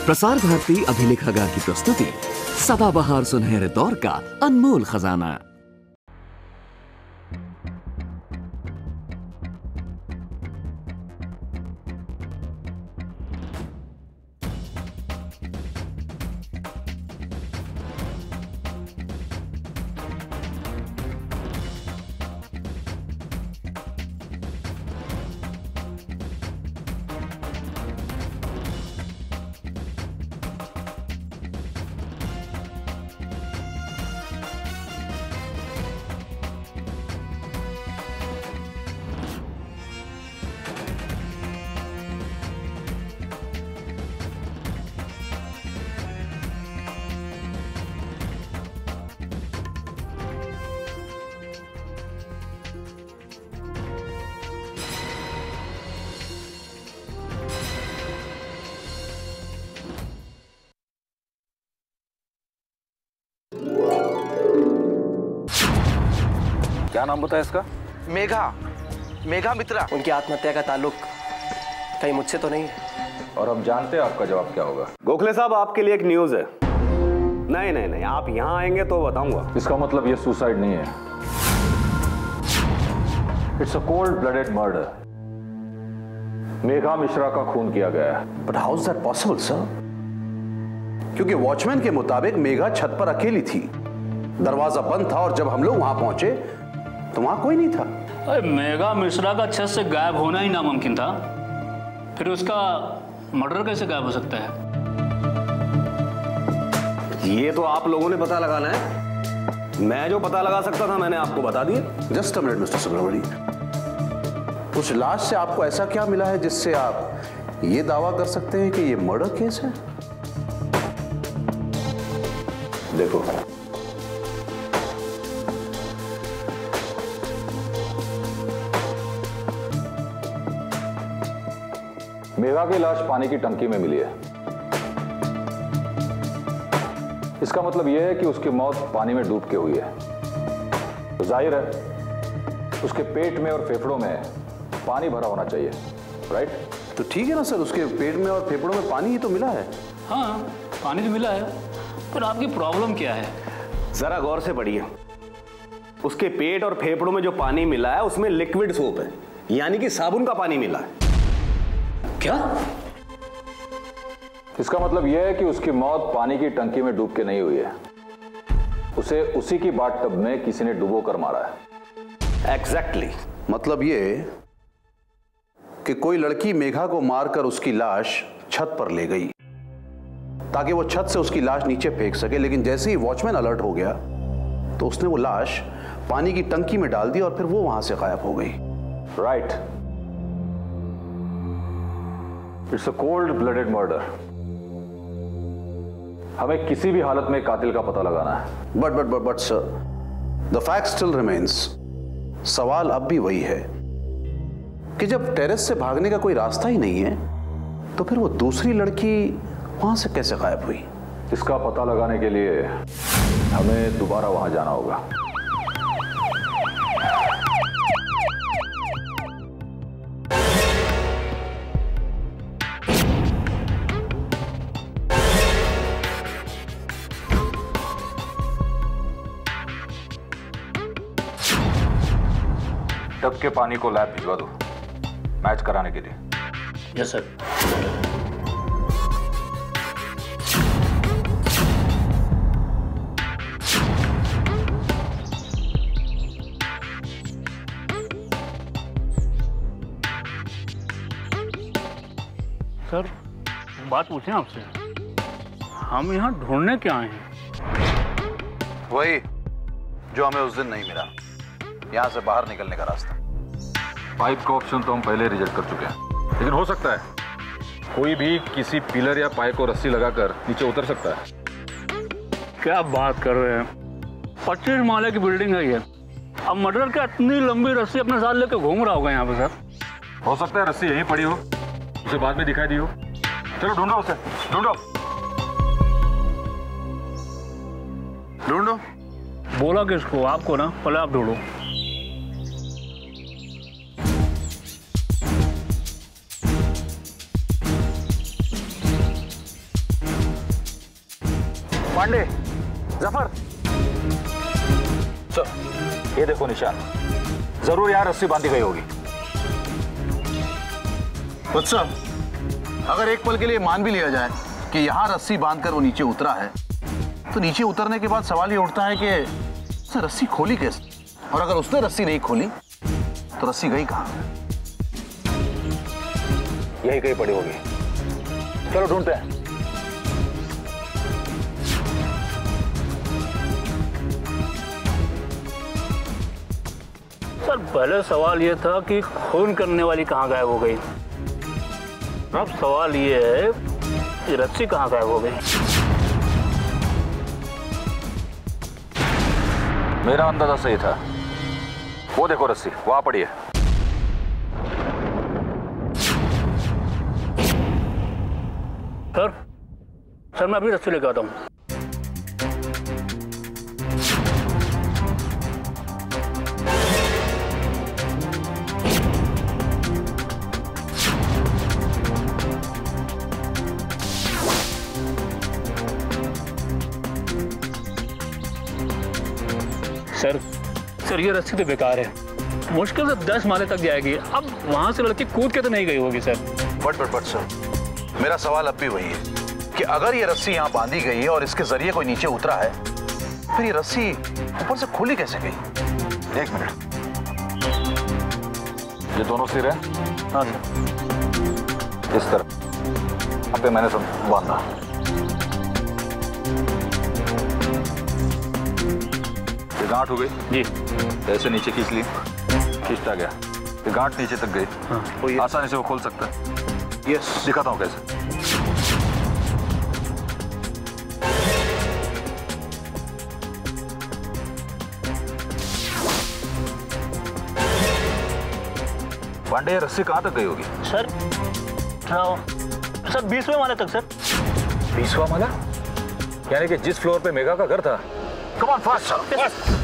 प्रसार भारती अभिलेखागार की प्रस्तुति सदाबहार सुनहरे दौर का अनमोल खजाना। क्या नाम बताया इसका? मेघा मित्रा। उनकी आत्महत्या का ताल्लुक कहीं मुझसे तो नहीं है? और हम जानते हैं आपका जवाब क्या होगा। गोखले साहब, आपके लिए एक न्यूज है। नहीं नहीं नहीं, आप यहाँ आएंगे तो बताऊंगा। इसका मतलब ये सुसाइड नहीं है, it's a cold blooded murder. Megha Mishra का खून किया गया है। But how is that possible sir? क्योंकि वॉचमैन के मुताबिक मेघा छत पर अकेली थी, दरवाजा बंद था और जब हम लोग वहां पहुंचे तो वहां कोई नहीं था। अरे मेघा मिश्रा का छत से गायब होना ही नामुमकिन था, फिर उसका मर्डर कैसे गायब हो सकता है? ये तो आप लोगों ने पता लगाना है। मैं जो पता लगा सकता था मैंने आपको बता दिया। Just a minute mister Subramani, उस लाश से आपको ऐसा क्या मिला है जिससे आप ये दावा कर सकते हैं कि ये मर्डर केस है? देखो, मेघा की लाश पानी की टंकी में मिली है। इसका मतलब यह है कि उसकी मौत पानी में डूब के हुई है। तो जाहिर है उसके पेट में और फेफड़ों में पानी भरा होना चाहिए, राइट? तो ठीक है ना सर, उसके पेट में और फेफड़ों में पानी ही तो मिला है। हाँ, पानी तो मिला है, पर आपकी प्रॉब्लम क्या है? जरा गौर से पढ़िए। उसके पेट और फेफड़ों में जो पानी मिला है उसमें लिक्विड सोप है, यानी कि साबुन का पानी मिला है। क्या? इसका मतलब यह है कि उसकी मौत पानी की टंकी में डूब के नहीं हुई है, उसे उसी की बाथटब में किसी ने डुबो कर मारा है। एग्जैक्टली। मतलब ये कि कोई लड़की मेघा को मारकर उसकी लाश छत पर ले गई ताकि वो छत से उसकी लाश नीचे फेंक सके, लेकिन जैसे ही वॉचमैन अलर्ट हो गया तो उसने वो लाश पानी की टंकी में डाल दी और फिर वो वहां से गायब हो गई। Right, it's a cold blooded murder. हमें किसी भी हालत में कातिल का पता लगाना है। But sir, the fact still remains. सवाल अब भी वही है कि जब टेरेस से भागने का कोई रास्ता ही नहीं है तो फिर वो दूसरी लड़की वहां से कैसे गायब हुई? इसका पता लगाने के लिए हमें दोबारा वहां जाना होगा। टब के पानी को लैब भिजवा दो मैच कराने के लिए। Yes sir. सर, बात पूछें आपसे, हम यहाँ ढूंढने क्या आए हैं? वही जो हमें उस दिन नहीं मिला, यहां से बाहर निकलने का रास्ता। पाइप का ऑप्शन तो हम पहले रिजेक्ट कर चुके हैं, लेकिन हो सकता है कोई भी किसी पिलर या पाइप को रस्सी लगाकर नीचे उतर सकता है। क्या बात कर रहे हैं? 25 माले की बिल्डिंग है ये। अब मर्डर का इतनी लंबी रस्सी अपने साथ लेकर घूम रहा होगा यहाँ पे सर। हो सकता है रस्सी यहीं पड़ी हो, उसे बाद में दिखाई दी हो। चलो ढूंढो उसे, ढूंढो। बोला किसको? आपको ना, पहले आप ढूंढो। पांडे, जफर, सर ये देखो निशान, जरूर यहाँ रस्सी बांधी गई होगी। उत्सव, अगर एक पल के लिए मान भी लिया जाए कि यहां रस्सी बांधकर वो नीचे उतरा है, तो नीचे उतरने के बाद सवाल ये उठता है कि उसने रस्सी खोली कैसे? और अगर उसने रस्सी नहीं खोली तो रस्सी गई कहां? यही कहीं पड़ी होगी। चलो ढूंढते हैं। सर पहले सवाल ये था कि खून करने वाली कहाँ गायब हो गई, अब सवाल ये है कि रस्सी कहाँ गायब हो गई। मेरा अंदाजा सही था। वो देखो रस्सी वहां पड़ी है। सर मैं अभी रस्सी लेकर आता हूँ। सर ये रस्सी तो बेकार है, मुश्किल से 10 माले तक जाएगी। अब वहां से लड़की कूद के तो नहीं गई होगी सर। बट सर, मेरा सवाल अब भी वही है कि अगर ये रस्सी यहाँ बांधी गई है और इसके जरिए कोई नीचे उतरा है, फिर ये रस्सी ऊपर से खुली कैसे गई? एक मिनट, ये दोनों सिर है। हाँ सर। इस तरह अब पे मैंने सब बांधा। ये गांठ हो गई जी। ऐसे नीचे खींच ली, खींचता गया, ये गांठ नीचे तक गई। हाँ। आसानी से वो खोल सकता है। यस, दिखाता हूँ कैसे। पांडे ये रस्सी कहाँ तक गई होगी? सर 20वें माले तक सर। 20वां माला? यानी कि जिस फ्लोर पे मेघा का घर था। Come on fast.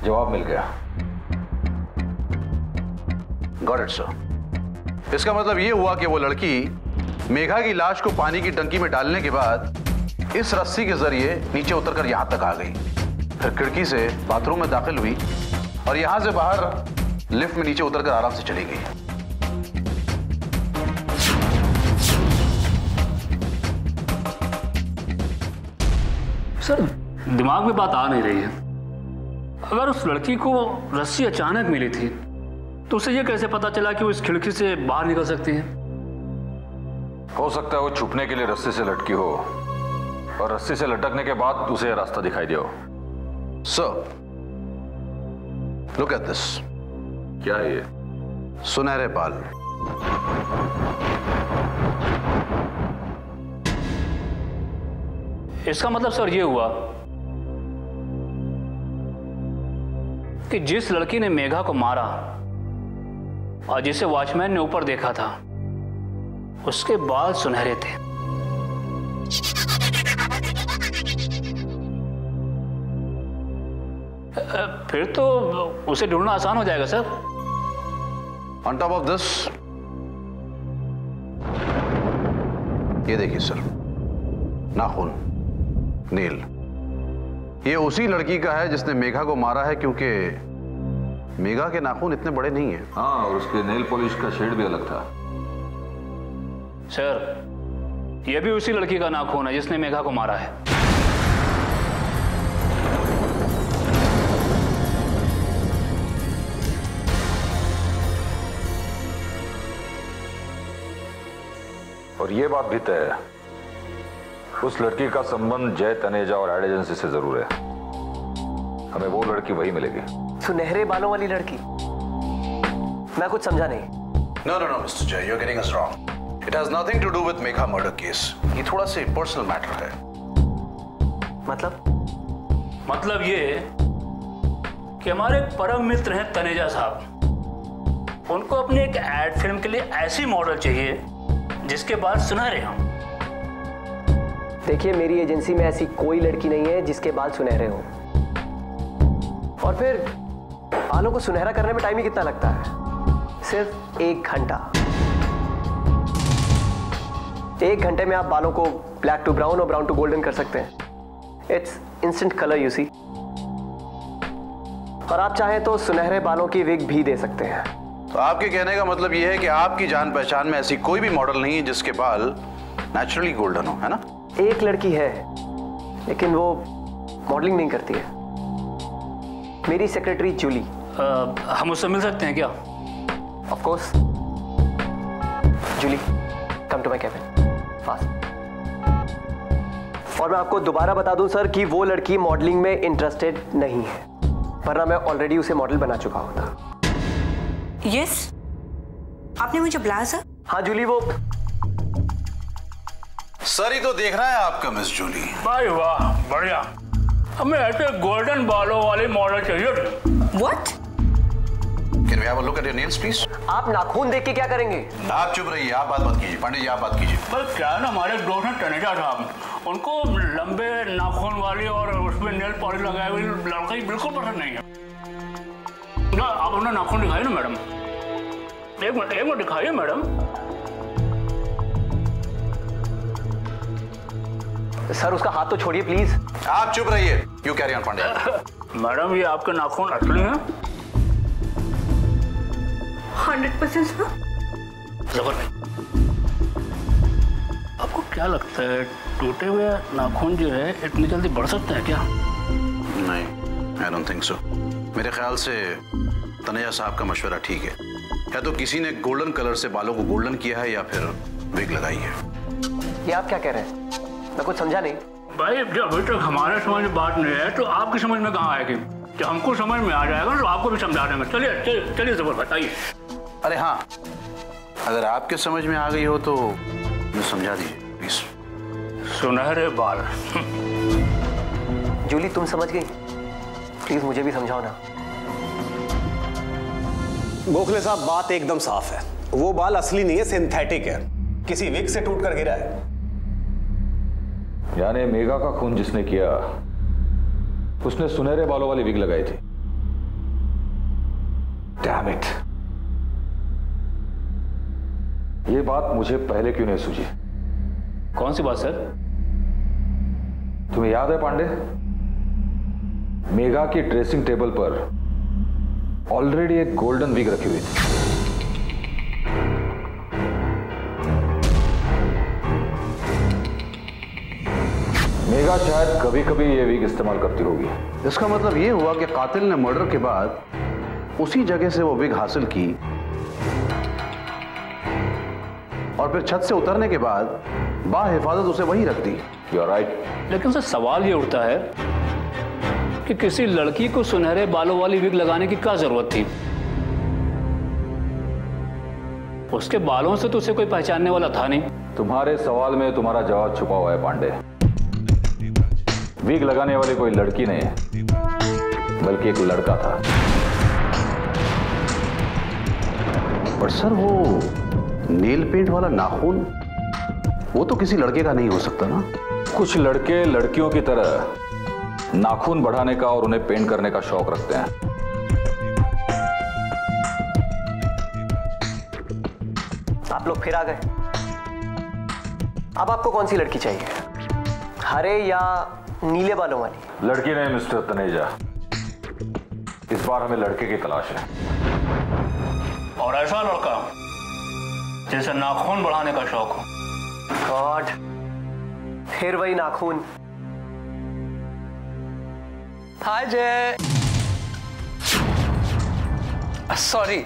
जवाब मिल गया। Got it sir. इसका मतलब ये हुआ कि वो लड़की मेघा की लाश को पानी की टंकी में डालने के बाद इस रस्सी के जरिए नीचे उतरकर यहां तक आ गई, फिर खिड़की से बाथरूम में दाखिल हुई और यहां से बाहर लिफ्ट में नीचे उतरकर आराम से चली गई। सर दिमाग में बात आ नहीं रही है। अगर उस लड़की को रस्सी अचानक मिली थी तो उसे यह कैसे पता चला कि वो इस खिड़की से बाहर निकल सकती है? हो सकता है वो छुपने के लिए रस्सी से लटकी हो और रस्सी से लटकने के बाद उसे रास्ता दिखाई दिया हो। Sir look at this. क्या है ये? सुनहरे बाल। इसका मतलब सर ये हुआ कि जिस लड़की ने मेघा को मारा और जिसे वॉचमैन ने ऊपर देखा था उसके बाल सुनहरे थे। फिर तो उसे ढूंढना आसान हो जाएगा sir. On top of this ये देखिए सर, नाखून, नील। ये उसी लड़की का है जिसने मेघा को मारा है, क्योंकि मेघा के नाखून इतने बड़े नहीं हैं। हाँ, और उसके नेल पॉलिश का शेड भी अलग था। सर यह भी उसी लड़की का नाखून है जिसने मेघा को मारा है। और ये बात भी तय है, उस लड़की का संबंध जय तनेजा और एड एजेंसी से जरूर है। हमें वो लड़की वही मिलेगी। सुनहरे बालों वाली लड़की? मैं कुछ समझा नहीं। No, Mr. Jay, you're getting us wrong. It has nothing to do with Megha murder case. ये थोड़ा सा पर्सनल मैटर है। मतलब ये कि हमारे परम मित्र हैं तनेजा साहब, उनको अपनी एक एड फिल्म के लिए ऐसी मॉडल चाहिए जिसके बाल सुनहरे हों। देखिए, मेरी एजेंसी में ऐसी कोई लड़की नहीं है जिसके बाल सुनहरे हों। और फिर बालों को सुनहरा करने में टाइम ही कितना लगता है? सिर्फ 1 घंटा। 1 घंटे में आप बालों को ब्लैक टू ब्राउन और ब्राउन टू गोल्डन कर सकते हैं। It's instant colour, you see. और आप चाहें तो सुनहरे बालों की विग भी दे सकते हैं। तो आपके कहने का मतलब यह है कि आपकी जान पहचान में ऐसी कोई भी मॉडल नहीं है जिसके बाल नेचुरली गोल्डन हो, है ना? एक लड़की है, लेकिन वो मॉडलिंग नहीं करती है। मेरी सेक्रेटरी जूली। हम उससे मिल सकते हैं क्या? Of course. Julie, come to my cabin fast. और मैं आपको दोबारा बता दूं सर कि वो लड़की मॉडलिंग में इंटरेस्टेड नहीं है, वरना मैं ऑलरेडी उसे मॉडल बना चुका होता। यस, आपने मुझे बुलाया सर? हाँ जूली, वो सर ही तो देख रहा है आपका मिस जूली। भाई वाह, बढ़िया। हमें ऐसे गोल्डन बालों वाली मॉडल चाहिए। What? Can we have a look at your nails, please? आप नाखून देख के क्या करेंगे? आप चुप रहिए, आप बात मत कीजिए। पंडित जी आप बात कीजिए। बस क्या है ना, हमारे दोस्त हैं तनेजा साहब, उनको लंबे नाखून वाली और उसमें नेल पॉलिश लगाई हुई लड़की बिल्कुल पसंद नहीं है। ना आप अपना नाखून दिखाइए ना मैडम। एक मिनट दिखाइए मैडम। सर उसका हाथ तो छोड़िए प्लीज। आप चुप रहिए। You carry on Pandit. Madam ये आपके नाखून असली हैं? 100% सर। जबर भाई, आपको क्या लगता है टूटे हुए नाखून जो है इतनी जल्दी बढ़ सकते हैं क्या? नहीं, आई डोंट थिंक सो। मेरे ख्याल से तनेजा साहब का मशवरा ठीक है। या तो किसी ने गोल्डन कलर से बालों को गोल्डन किया है या फिर विग लगाई है। ये आप क्या कह रहे हैं? मैं कुछ समझा नहीं। भाई जब अभी तक हमारे समझ में बात नहीं है तो आपकी समझ में कहाँ आएगी? जब हमको समझ में आ जाएगा तो आपको भी समझा देंगे। चलिए जबर बताइए। अरे हाँ, अगर आपके समझ में आ गई हो तो मुझे समझा दीजिए प्लीज। सुनहरे बाल। जूली तुम समझ गई? प्लीज मुझे भी समझाओ ना। गोखले साहब बात एकदम साफ है, वो बाल असली नहीं है, सिंथेटिक है, किसी विग से टूट कर गिरा है। यानी मेघा का खून जिसने किया उसने सुनहरे बालों वाली विग लगाई थी। डैम इट, ये बात मुझे पहले क्यों नहीं सूझी? कौन सी बात सर? तुम्हें याद है पांडे, मेघा की ड्रेसिंग टेबल पर ऑलरेडी एक गोल्डन विग रखी हुई थी। मेघा शायद कभी कभी ये विग इस्तेमाल करती होगी। इसका मतलब ये हुआ कि कातिल ने मर्डर के बाद उसी जगह से वो विग हासिल की और फिर छत से उतरने के बाद बाहिफाजत उसे वहीं रख दी। You are right. लेकिन सर सवाल ये उठता है कि किसी लड़की को सुनहरे बालों वाली विग लगाने की क्या जरूरत थी? उसके बालों से तो उसे कोई पहचानने वाला था नहीं। तुम्हारे सवाल में तुम्हारा जवाब छुपा हुआ है पांडे। विग लगाने वाली कोई लड़की नहीं बल्कि एक लड़का था। पर सर वो नेल पेंट वाला नाखून वो तो किसी लड़के का नहीं हो सकता ना? कुछ लड़के लड़कियों की तरह नाखून बढ़ाने का और उन्हें पेंट करने का शौक रखते हैं। आप लोग फिर आ गए। अब आपको कौन सी लड़की चाहिए, हरे या नीले बालों वाली? लड़की नहीं मिस्टर तनेजा, इस बार हमें लड़के की तलाश है। और ऐसा लड़का जिसे नाखून बढ़ाने का शौक हो। गॉड, फिर वही नाखून। हाय जय। सॉरी,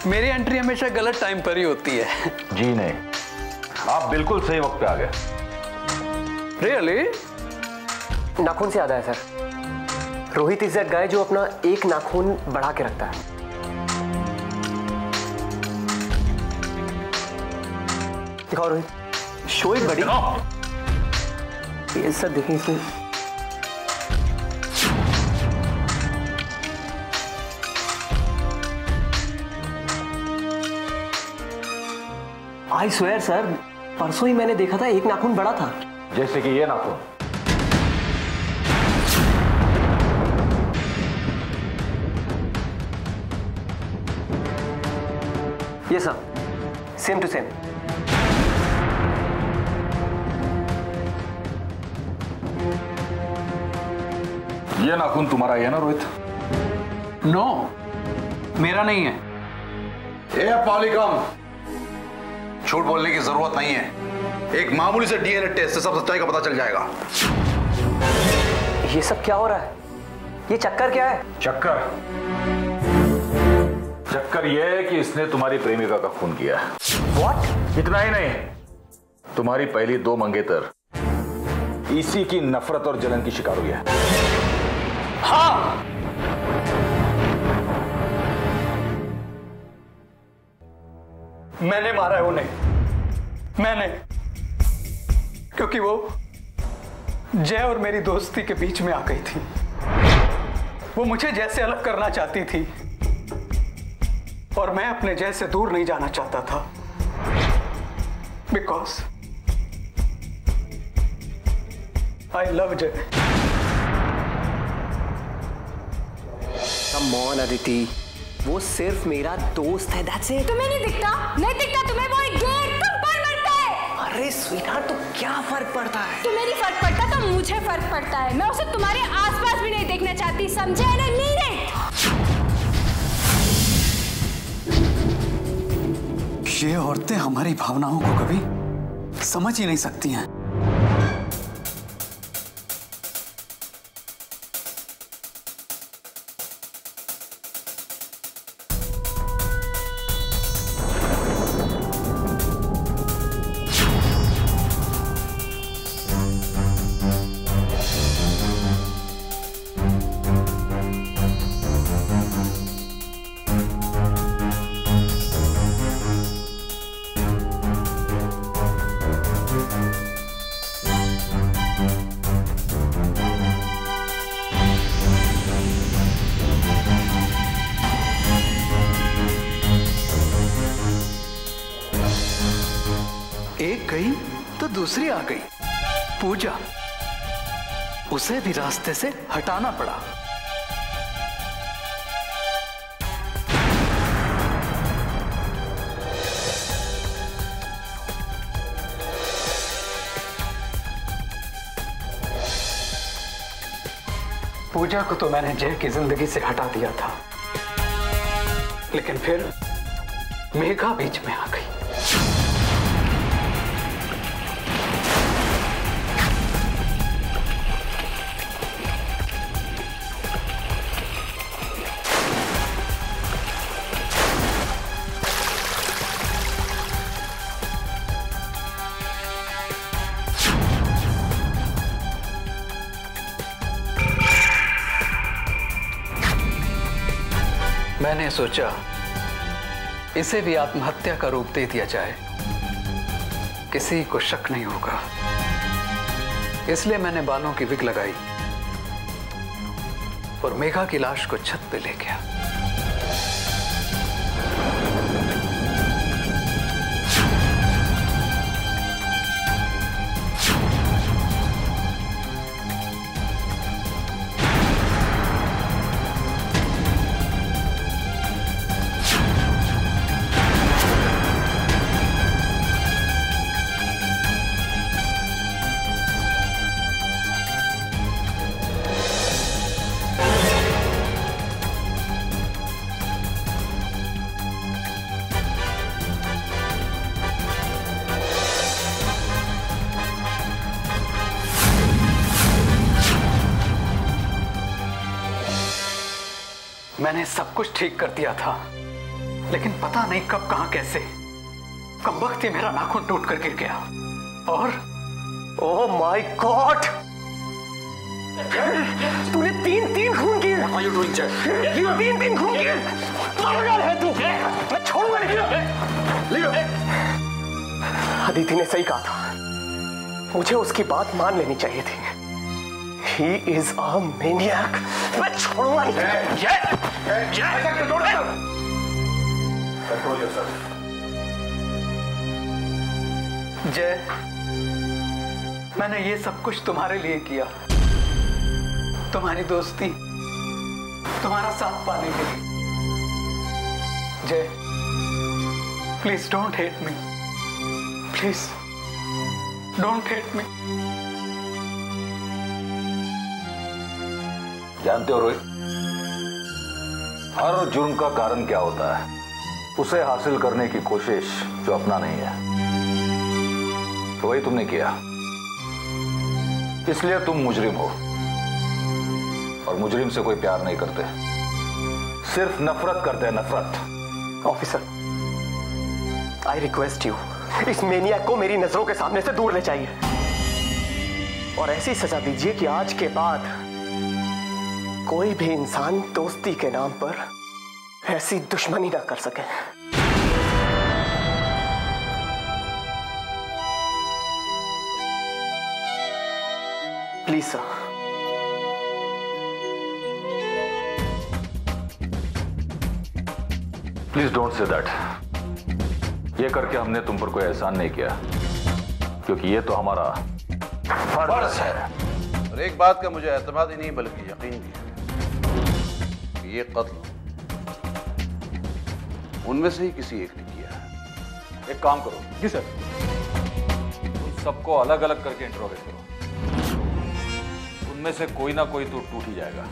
मेरी एंट्री हमेशा गलत टाइम पर ही होती है। जी नहीं, आप बिल्कुल सही वक्त पे आ गए। रियली? नाखून से याद आया sir, Rohit is that guy जो अपना एक नाखून बढ़ा के रखता है। दिखाओ रोहित, शो इट बड़ी। ये सर देखें इसमें। आई स्वेयर सर, परसों ही मैंने देखा था एक नाखून बड़ा था। जैसे कि ये नाखून। ये सर, सेम टू सेम। ये नाखून तुम्हारा है ना रोहित? नो, मेरा नहीं है। ए पॉलीकॉम, झूठ बोलने की जरूरत नहीं है। एक मामूली से डीएनए टेस्ट से सब सच्चाई का पता चल जाएगा। ये सब क्या हो रहा है? ये चक्कर क्या है? चक्कर यह है कि इसने तुम्हारी प्रेमिका का खून किया। What? इतना ही नहीं, तुम्हारी पहली 2 मंगेतर इसी की नफरत और जलन की शिकार हुई है। हाँ, मैंने मारा है उन्हें, मैंने, क्योंकि वो जय और मेरी दोस्ती के बीच में आ गई थी। वो मुझे जय से अलग करना चाहती थी और मैं अपने जय से दूर नहीं जाना चाहता था, बिकॉज आई लव जय। कम ऑन अदिति, वो सिर्फ मेरा दोस्त है, दैट्स इट। तुम्हें नहीं दिखता? नहीं दिखता तुम्हें? वो एक गेट तुम पर मरता है। अरे स्वीटहार्ट, तो क्या फर्क पड़ता है? तुम्हें नहीं फर्क पड़ता तो मुझे फर्क पड़ता है। मैं उसे तुम्हारे आसपास भी नहीं देखना चाहती, समझे? ना नीड इट। ये औरतें हमारी भावनाओं को कभी समझ ही नहीं सकती हैं। एक गई तो दूसरी आ गई, पूजा। उसे भी रास्ते से हटाना पड़ा। पूजा को तो मैंने जय की जिंदगी से हटा दिया था, लेकिन फिर मेघा बीच में आ गई। मैंने सोचा इसे भी आत्महत्या का रूप दे दिया जाए, किसी को शक नहीं होगा। इसलिए मैंने बालों की विग लगाई और मेघा की लाश को छत पे ले गया। मैंने सब कुछ ठीक कर दिया था, लेकिन पता नहीं कब, कहां, कैसे कमबख्त ही मेरा नाखून टूट कर गिर गया और ओह माय गॉड, तूने तीन खून किए। तीन खून किए। पागल है तू। मैं छोड़ूंगा नहीं। अदिति ने सही कहा था, मुझे उसकी बात मान लेनी चाहिए थी। He is a maniac. मैं छोड़ूंगा नहीं। जय, मैंने ये सब कुछ तुम्हारे लिए किया, तुम्हारी दोस्ती, तुम्हारा साथ पाने के लिए। जय, please don't hate me, please don't hate me. जानते हो रोहित, हर जुर्म का कारण क्या होता है? उसे हासिल करने की कोशिश जो अपना नहीं है। तो वही तुमने किया, इसलिए तुम मुजरिम हो। और मुजरिम से कोई प्यार नहीं करते, सिर्फ नफरत करते हैं, नफरत। ऑफिसर, आई रिक्वेस्ट यू, इस मेनियक को मेरी नजरों के सामने से दूर ले जाइए और ऐसी सजा दीजिए कि आज के बाद कोई भी इंसान दोस्ती के नाम पर ऐसी दुश्मनी ना कर सके। Please sir. Please don't say that. ये करके हमने तुम पर कोई एहसान नहीं किया, क्योंकि ये तो हमारा फर्ज है। और एक बात का मुझे एतमाद ही नहीं बल्कि यकीन भी है कि ये कत्ल उनमें से ही किसी एक ने किया है। एक काम करो। जी सर। तुम सबको अलग अलग करके इंट्रोगेट करो, उनमें से कोई ना कोई तो टूट ही जाएगा।